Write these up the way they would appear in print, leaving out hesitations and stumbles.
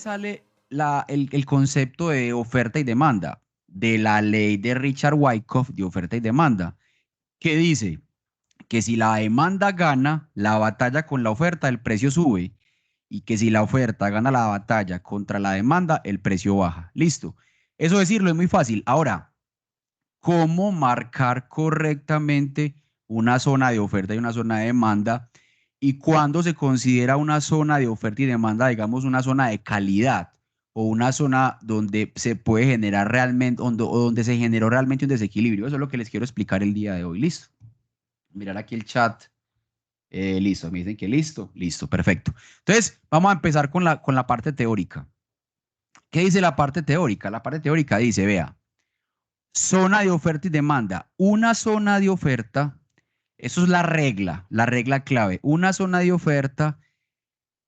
sale el concepto de oferta y demanda? De la ley de Richard Wyckoff de oferta y demanda, que dice que si la demanda gana la batalla con la oferta, el precio sube, y que si la oferta gana la batalla contra la demanda, el precio baja. Listo. Eso decirlo es muy fácil. Ahora, ¿cómo marcar correctamente una zona de oferta y una zona de demanda? ¿Y cuándo se considera una zona de oferta y demanda, digamos, una zona de calidad o una zona donde se puede generar realmente, o donde se generó realmente un desequilibrio? Eso es lo que les quiero explicar el día de hoy. Listo. Mirar aquí el chat. Listo, me dicen que listo, listo, perfecto. Entonces, vamos a empezar con la parte teórica. ¿Qué dice la parte teórica? La parte teórica dice, vea, zona de oferta y demanda. Una zona de oferta, eso es la regla clave. Una zona de oferta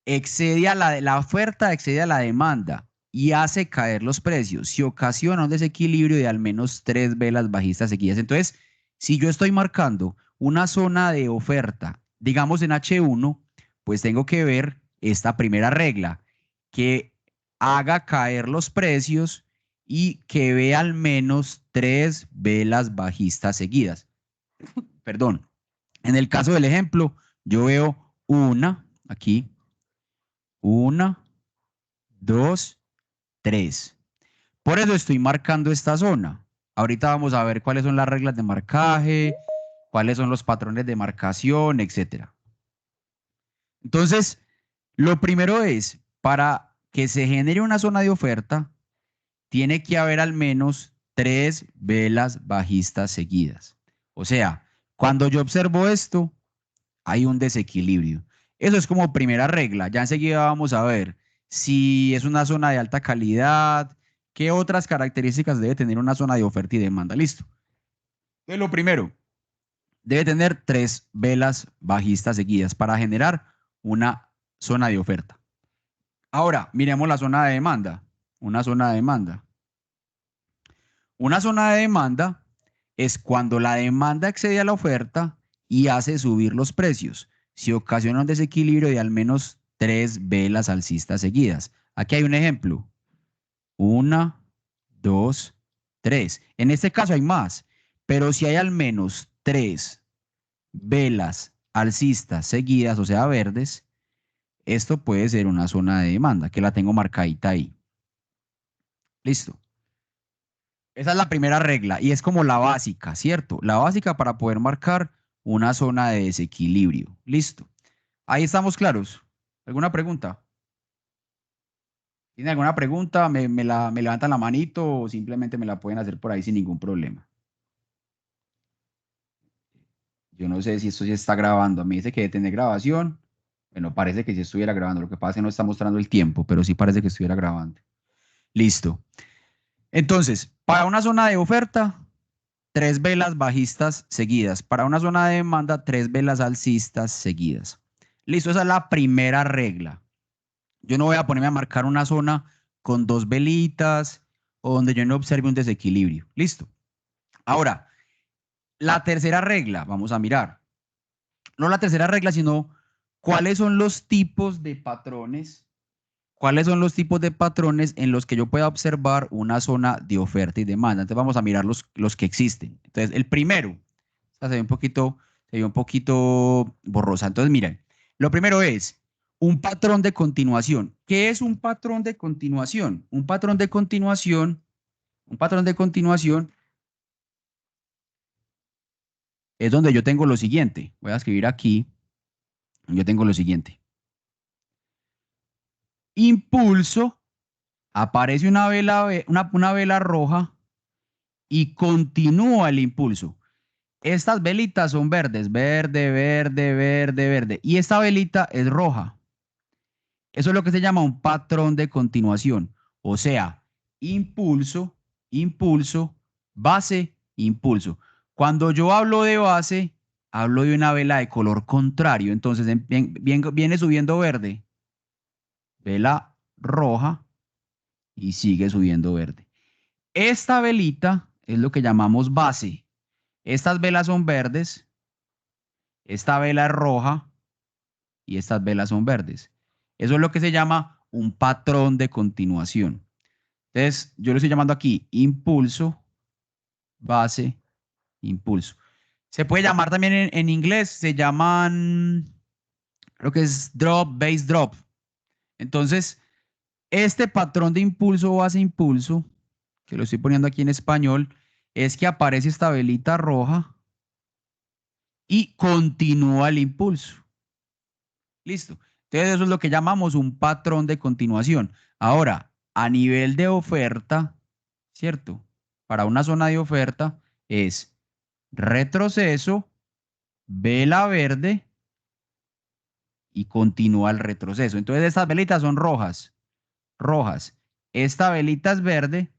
excede a la oferta excede a la demanda y hace caer los precios si ocasiona un desequilibrio de al menos tres velas bajistas seguidas. Entonces, si yo estoy marcando una zona de oferta, digamos en H1, pues tengo que ver esta primera regla, que haga caer los precios y que vea al menos tres velas bajistas seguidas. Perdón. En el caso del ejemplo, yo veo una aquí, una, dos, tres. Por eso estoy marcando esta zona. Ahorita vamos a ver cuáles son las reglas de marcaje, cuáles son los patrones de marcación, etcétera. Entonces, lo primero es, para que se genere una zona de oferta, tiene que haber al menos tres velas bajistas seguidas. O sea, cuando yo observo esto, hay un desequilibrio. Eso es como primera regla. Ya enseguida vamos a ver si es una zona de alta calidad, qué otras características debe tener una zona de oferta y demanda. Listo. Entonces, lo primero, debe tener tres velas bajistas seguidas para generar una zona de oferta. Ahora, miremos la zona de demanda. Una zona de demanda. Una zona de demanda es cuando la demanda excede a la oferta y hace subir los precios. Si ocasiona un desequilibrio de al menos tres velas alcistas seguidas. Aquí hay un ejemplo. Una, dos, tres. En este caso hay más, pero si hay al menos tres velas alcistas seguidas, o sea, verdes, esto puede ser una zona de demanda, que la tengo marcadita ahí. Listo. Esa es la primera regla y es como la básica, ¿cierto? La básica para poder marcar una zona de desequilibrio. Listo. Ahí estamos claros. ¿Alguna pregunta? ¿Tiene alguna pregunta? Me levantan la manito o simplemente me la pueden hacer por ahí sin ningún problema. Yo no sé si esto sí está grabando. Me dice que debe tener grabación. Bueno, parece que sí estuviera grabando. Lo que pasa es que no está mostrando el tiempo, pero sí parece que estuviera grabando. Listo. Entonces, para una zona de oferta, tres velas bajistas seguidas. Para una zona de demanda, tres velas alcistas seguidas. Listo, esa es la primera regla. Yo no voy a ponerme a marcar una zona con dos velitas o donde yo no observe un desequilibrio. Listo. Ahora, la tercera regla, vamos a mirar. No la tercera regla, sino cuáles son los tipos de patrones. ¿Cuáles son los tipos de patrones en los que yo pueda observar una zona de oferta y demanda? Entonces vamos a mirar los que existen. Entonces, el primero, esta se ve un poquito borrosa. Entonces, miren, lo primero es un patrón de continuación. ¿Qué es un patrón de continuación? Un patrón de continuación es donde yo tengo lo siguiente. Voy a escribir aquí. Yo tengo lo siguiente. Impulso, aparece una vela roja y continúa el impulso. Estas velitas son verdes, verde, verde, verde, verde. Y esta velita es roja. Eso es lo que se llama un patrón de continuación. O sea, impulso, impulso, base, impulso. Cuando yo hablo de base, hablo de una vela de color contrario. Entonces viene subiendo verde, vela roja y sigue subiendo verde. Esta velita es lo que llamamos base. Estas velas son verdes, esta vela es roja y estas velas son verdes. Eso es lo que se llama un patrón de continuación. Entonces, yo lo estoy llamando aquí impulso, base, impulso. Se puede llamar también en inglés, se llaman, creo que es drop, base, drop. Entonces, este patrón de impulso, base, impulso, que lo estoy poniendo aquí en español, es que aparece esta velita roja y continúa el impulso. Listo. Entonces, eso es lo que llamamos un patrón de continuación. Ahora, a nivel de oferta, ¿cierto? Para una zona de oferta es retroceso, vela verde y continúa el retroceso. Entonces, estas velitas son rojas, rojas. Esta velita es verde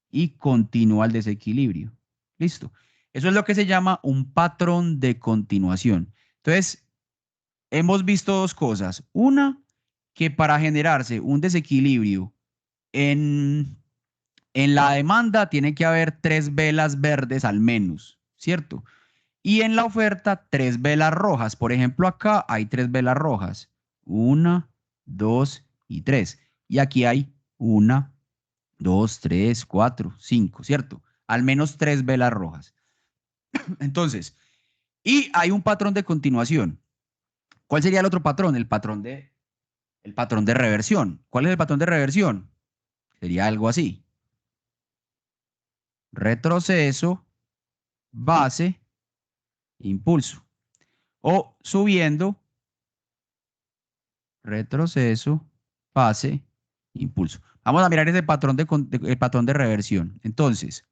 y continúa el desequilibrio. Listo. Eso es lo que se llama un patrón de continuación. Entonces, hemos visto dos cosas. Una, que para generarse un desequilibrio en, en la demanda tiene que haber tres velas verdes al menos, ¿cierto? Y en la oferta, tres velas rojas. Por ejemplo, acá hay tres velas rojas. Una, dos y tres. Y aquí hay una, dos, tres, cuatro, cinco, ¿cierto? Al menos tres velas rojas. Entonces, y hay un patrón de continuación. ¿Cuál sería el otro patrón? El patrón de reversión. ¿Cuál es el patrón de reversión? Sería algo así. Retroceso, base, impulso. O subiendo, retroceso, base, impulso. Vamos a mirar ese patrón el patrón de reversión. Entonces,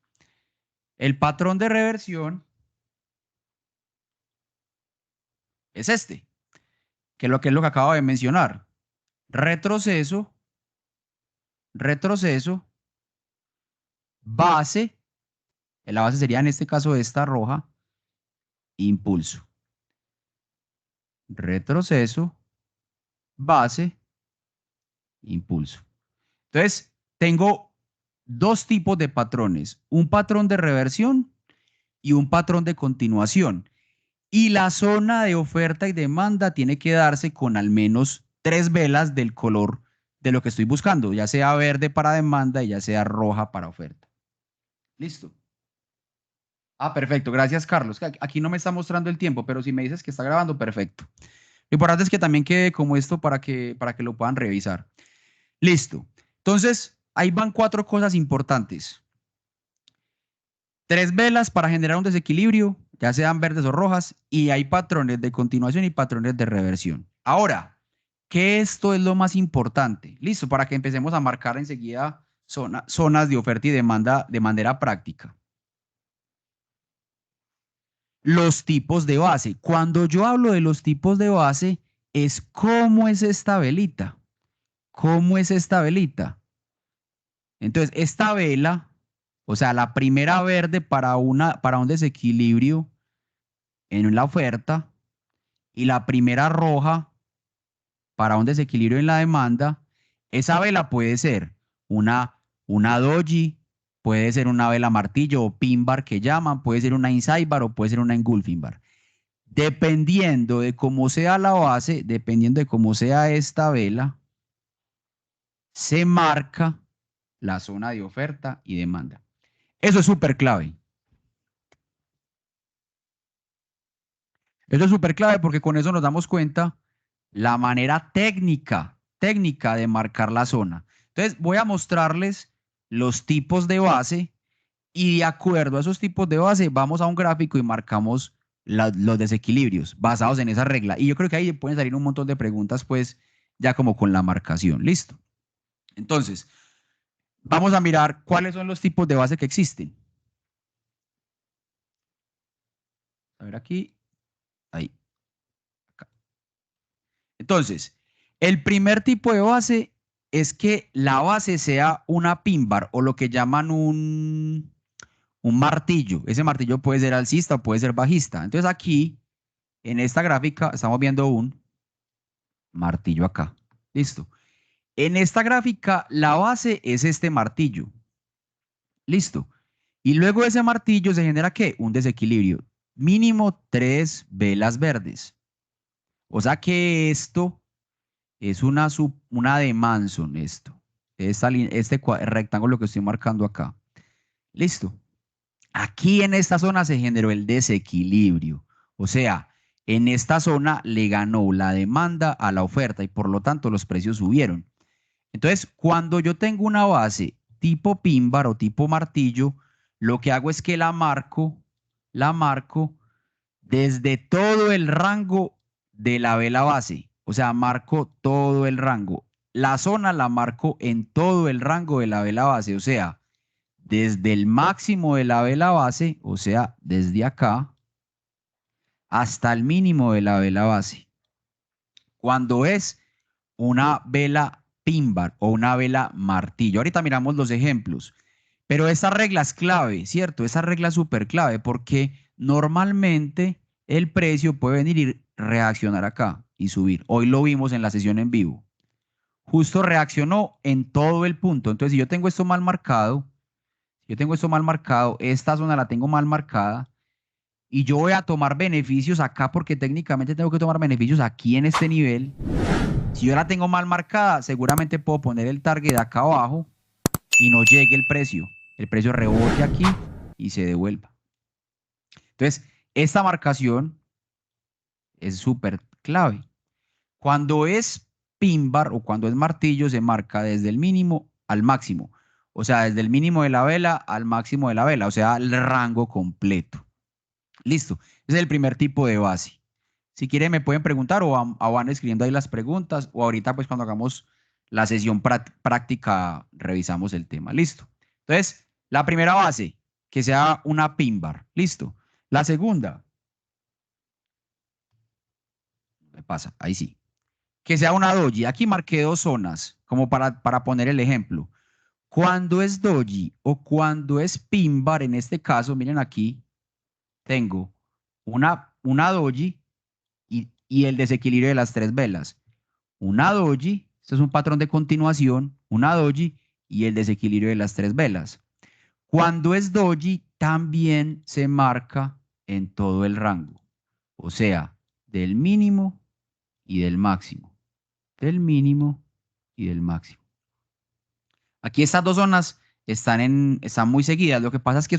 el patrón de reversión es este, que es lo que acabo de mencionar. Retroceso, retroceso, base, la base sería en este caso esta roja, impulso. Retroceso, base, impulso. Entonces, tengo dos tipos de patrones, un patrón de reversión y un patrón de continuación. Y la zona de oferta y demanda tiene que darse con al menos tres velas del color de lo que estoy buscando, ya sea verde para demanda y ya sea roja para oferta. Listo. Ah, perfecto. Gracias, Carlos. Aquí no me está mostrando el tiempo, pero si me dices que está grabando, perfecto. Lo importante es que también quede como esto para que lo puedan revisar. Listo. Entonces, ahí van cuatro cosas importantes. Tres velas para generar un desequilibrio, ya sean verdes o rojas, y hay patrones de continuación y patrones de reversión. Ahora, ¿qué esto es lo más importante? Listo, para que empecemos a marcar enseguida zonas de oferta y demanda de manera práctica. Los tipos de base. Cuando yo hablo de los tipos de base, es cómo es esta velita. ¿Cómo es esta velita? Entonces, esta vela, o sea, la primera verde para un desequilibrio en la oferta y la primera roja para un desequilibrio en la demanda, esa vela puede ser una doji, puede ser una vela martillo o pin bar que llaman, puede ser una inside bar o puede ser una engulfing bar. Dependiendo de cómo sea la base, dependiendo de cómo sea esta vela, se marca la zona de oferta y demanda. Eso es súper clave. Eso es súper clave porque con eso nos damos cuenta la manera técnica de marcar la zona. Entonces, voy a mostrarles los tipos de base y de acuerdo a esos tipos de base, vamos a un gráfico y marcamos los desequilibrios basados en esa regla. Y yo creo que ahí pueden salir un montón de preguntas, pues, ya como con la marcación. Listo. Entonces, vamos a mirar cuáles son los tipos de base que existen. A ver aquí, ahí, acá. Entonces, el primer tipo de base es que la base sea una pin bar o lo que llaman un martillo. Ese martillo puede ser alcista o puede ser bajista. Entonces aquí, en esta gráfica, estamos viendo un martillo acá. Listo. En esta gráfica, la base es este martillo. Listo. Y luego de ese martillo se genera ¿qué? Un desequilibrio. Mínimo tres velas verdes. O sea que esto Es una de Manson esto. Rectángulo que estoy marcando acá. Listo. Aquí en esta zona se generó el desequilibrio. O sea, en esta zona le ganó la demanda a la oferta y por lo tanto los precios subieron. Entonces, cuando yo tengo una base tipo pin bar o tipo martillo, lo que hago es que la marco desde todo el rango de la vela base. O sea, marco todo el rango. La zona la marco en todo el rango de la vela base. O sea, desde el máximo de la vela base, o sea, desde acá, hasta el mínimo de la vela base. Cuando es una vela pin bar o una vela martillo. Ahorita miramos los ejemplos. Pero esa regla es clave, ¿cierto? Esa regla es súper clave porque normalmente el precio puede venir y reaccionar acá y subir. Hoy lo vimos en la sesión en vivo. Justo reaccionó en todo el punto. Entonces, si yo tengo esto mal marcado, esta zona la tengo mal marcada y yo voy a tomar beneficios acá porque técnicamente tengo que tomar beneficios aquí en este nivel. Si yo la tengo mal marcada, seguramente puedo poner el target acá abajo y no llegue el precio. El precio rebote aquí y se devuelva. Entonces, esta marcación es súper clave. Cuando es pin bar o cuando es martillo, se marca desde el mínimo al máximo. O sea, desde el mínimo de la vela al máximo de la vela. O sea, el rango completo. Listo. Ese es el primer tipo de base. Si quieren me pueden preguntar o van escribiendo ahí las preguntas o ahorita pues cuando hagamos la sesión práctica revisamos el tema. Listo. Entonces, la primera base, que sea una pin bar. Listo. La segunda, me pasa, ahí sí. Que sea una doji. Aquí marqué dos zonas como para poner el ejemplo. Cuando es doji o cuando es pin bar, en este caso, miren aquí, tengo una doji y el desequilibrio de las tres velas. Una doji, esto es un patrón de continuación, una doji y el desequilibrio de las tres velas. Cuando es doji, también se marca en todo el rango, o sea, del mínimo y del máximo, del mínimo y del máximo. Aquí estas dos zonas están muy seguidas. Lo que pasa es que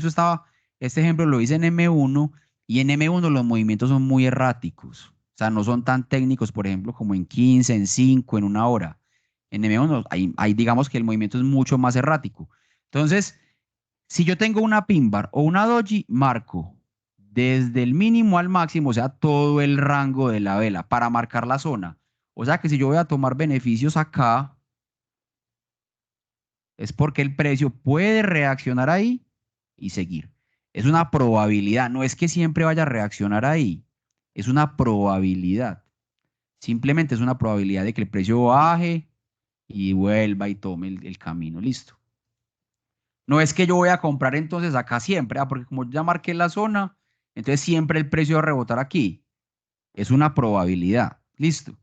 este ejemplo lo hice en M1 y en M1 los movimientos son muy erráticos. O sea, no son tan técnicos, por ejemplo, como en 15, en 5, en una hora. En M1 hay digamos que el movimiento es mucho más errático. Entonces, si yo tengo una pin bar o una doji, marco desde el mínimo al máximo, o sea, todo el rango de la vela para marcar la zona. O sea que si yo voy a tomar beneficios acá, es porque el precio puede reaccionar ahí y seguir. Es una probabilidad, no es que siempre vaya a reaccionar ahí, es una probabilidad. Simplemente es una probabilidad de que el precio baje y vuelva y tome el camino, listo. No es que yo voy a comprar entonces acá siempre, porque como ya marqué la zona, entonces siempre el precio va a rebotar aquí. Es una probabilidad, listo.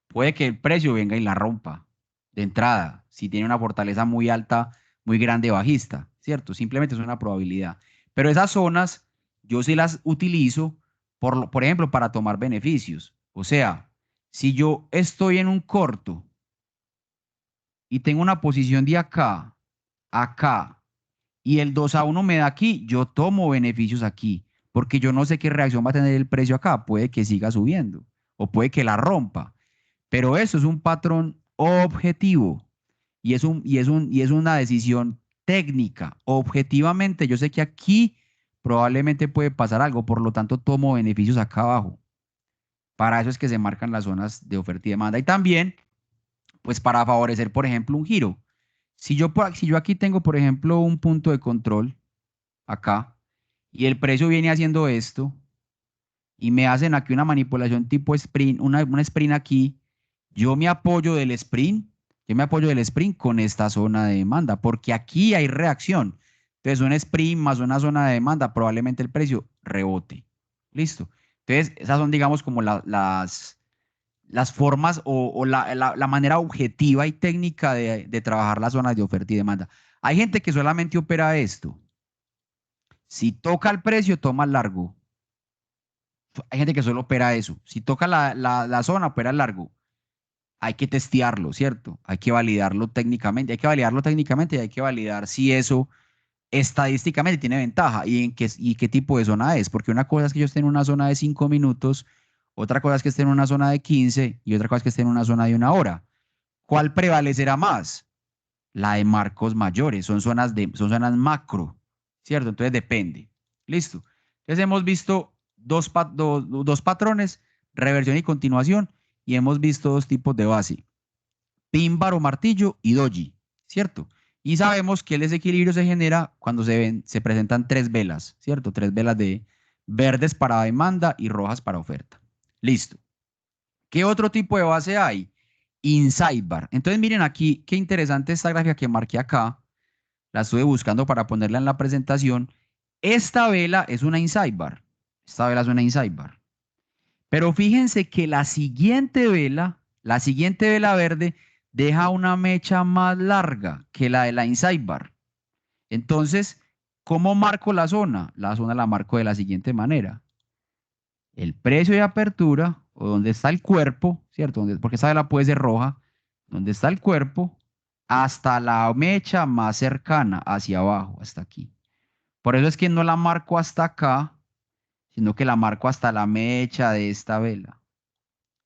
Puede que el precio venga y la rompa de entrada, si tiene una fortaleza muy alta, muy grande bajista, ¿cierto? Simplemente es una probabilidad. Pero esas zonas yo sí las utilizo, por ejemplo, para tomar beneficios. O sea, si yo estoy en un corto y tengo una posición de acá, acá, y el 2-1 me da aquí, yo tomo beneficios aquí, porque yo no sé qué reacción va a tener el precio acá. Puede que siga subiendo o puede que la rompa. Pero eso es un patrón objetivo y es una decisión técnica. Objetivamente, yo sé que aquí probablemente puede pasar algo, por lo tanto tomo beneficios acá abajo. Para eso es que se marcan las zonas de oferta y demanda. Y también, pues para favorecer, por ejemplo, un giro. Si yo aquí tengo, por ejemplo, un punto de control acá y el precio viene haciendo esto y me hacen aquí una manipulación tipo sprint, una sprint aquí, yo me apoyo del sprint, yo me apoyo del sprint con esta zona de demanda, porque aquí hay reacción. Entonces, un sprint más una zona de demanda, probablemente el precio rebote. Listo. Entonces, esas son, digamos, como las formas o la manera objetiva y técnica de trabajar las zonas de oferta y demanda. Hay gente que solamente opera esto. Si toca el precio, toma largo. Hay gente que solo opera eso. Si toca la zona, opera largo. hay que testearlo, ¿cierto? Hay que validarlo técnicamente, hay que validarlo técnicamente y hay que validar si eso estadísticamente tiene ventaja y qué tipo de zona es, porque una cosa es que yo esté en una zona de 5 minutos, otra cosa es que esté en una zona de 15 y otra cosa es que esté en una zona de 1 hora. ¿Cuál prevalecerá más? La de marcos mayores, son zonas macro, ¿cierto? Entonces depende. Listo. Entonces hemos visto dos patrones, reversión y continuación, y hemos visto dos tipos de base, pin bar o martillo y doji, ¿cierto? Y sabemos que el desequilibrio se genera cuando se presentan tres velas, ¿cierto? Tres velas de verdes para demanda y rojas para oferta. Listo. ¿Qué otro tipo de base hay? Inside bar. Entonces miren aquí, qué interesante esta gráfica que marqué acá. La estuve buscando para ponerla en la presentación. Esta vela es una inside bar. Esta vela es una inside bar. Pero fíjense que la siguiente vela verde, deja una mecha más larga que la de la inside bar. Entonces, ¿cómo marco la zona? La zona la marco de la siguiente manera. El precio de apertura, o donde está el cuerpo, ¿cierto? Porque esa vela puede ser roja, donde está el cuerpo, hasta la mecha más cercana, hacia abajo, hasta aquí. Por eso es que no la marco hasta acá, sino que la marco hasta la mecha de esta vela.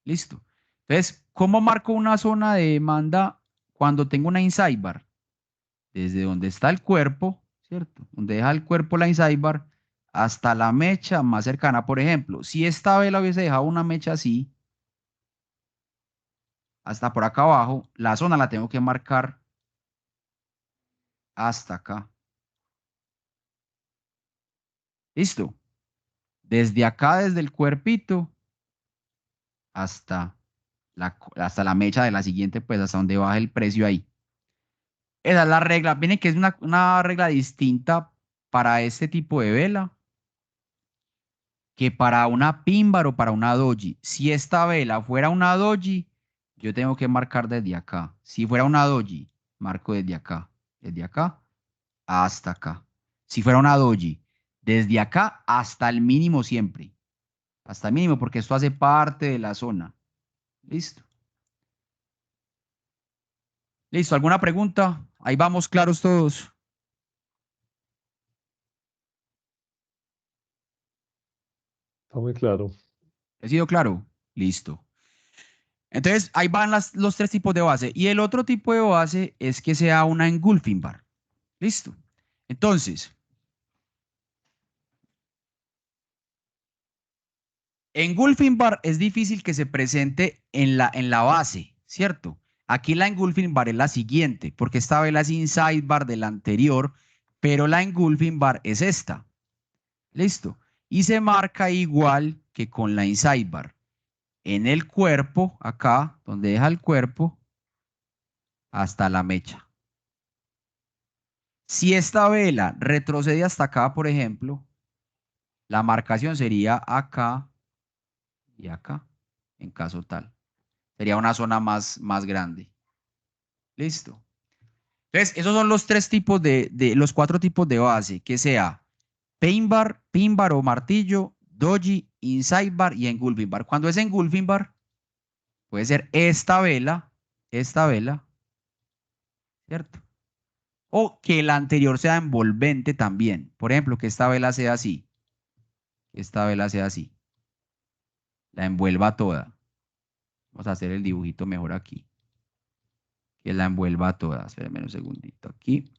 Listo. Entonces, ¿cómo marco una zona de demanda cuando tengo una inside bar? Desde donde está el cuerpo, ¿cierto? Donde deja el cuerpo la inside bar hasta la mecha más cercana. Por ejemplo, si esta vela hubiese dejado una mecha así, hasta por acá abajo, la zona la tengo que marcar hasta acá. ¿Listo? Desde acá, desde el cuerpito, hasta hasta la mecha de la siguiente, pues hasta donde baja el precio ahí. Esa es la regla. Miren que es una regla distinta para este tipo de vela que para una pin bar o para una doji. Si esta vela fuera una doji, yo tengo que marcar desde acá. Si fuera una doji, marco desde acá hasta acá. Si fuera una doji, desde acá hasta el mínimo siempre. Hasta el mínimo, porque esto hace parte de la zona. Listo. Listo. ¿Alguna pregunta? Ahí vamos claros todos. Está muy claro. ¿He sido claro? Listo. Entonces, ahí van los tres tipos de base. Y el otro tipo de base es que sea una engulfing bar. Listo. Entonces, engulfing bar es difícil que se presente en la base, ¿cierto? Aquí la engulfing bar es la siguiente, porque esta vela es inside bar de la anterior, pero la engulfing bar es esta. Listo. Y se marca igual que con la inside bar. En el cuerpo, acá, donde deja el cuerpo, hasta la mecha. Si esta vela retrocede hasta acá, por ejemplo, la marcación sería acá y acá, en caso tal. Sería una zona más grande. Listo. Entonces, esos son los tres tipos los cuatro tipos de base, que sea pin bar o martillo, doji, inside bar y engulfing bar. Cuando es engulfing bar, puede ser esta vela, ¿cierto? O que la anterior sea envolvente también. Por ejemplo, que esta vela sea así, que esta vela sea así, la envuelva toda. Vamos a hacer el dibujito mejor aquí, que la envuelva toda. Espérenme un segundito aquí.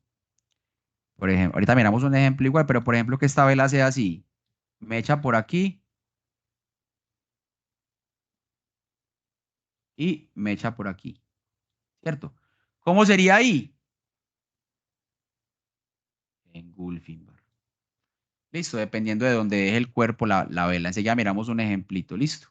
Por ejemplo, ahorita miramos un ejemplo igual, pero por ejemplo que esta vela sea así, me echa por aquí y me echa por aquí, ¿cierto? ¿Cómo sería ahí? Engulfing bar. Listo, dependiendo de dónde deje el cuerpo la vela. Enseguida miramos un ejemplito, listo.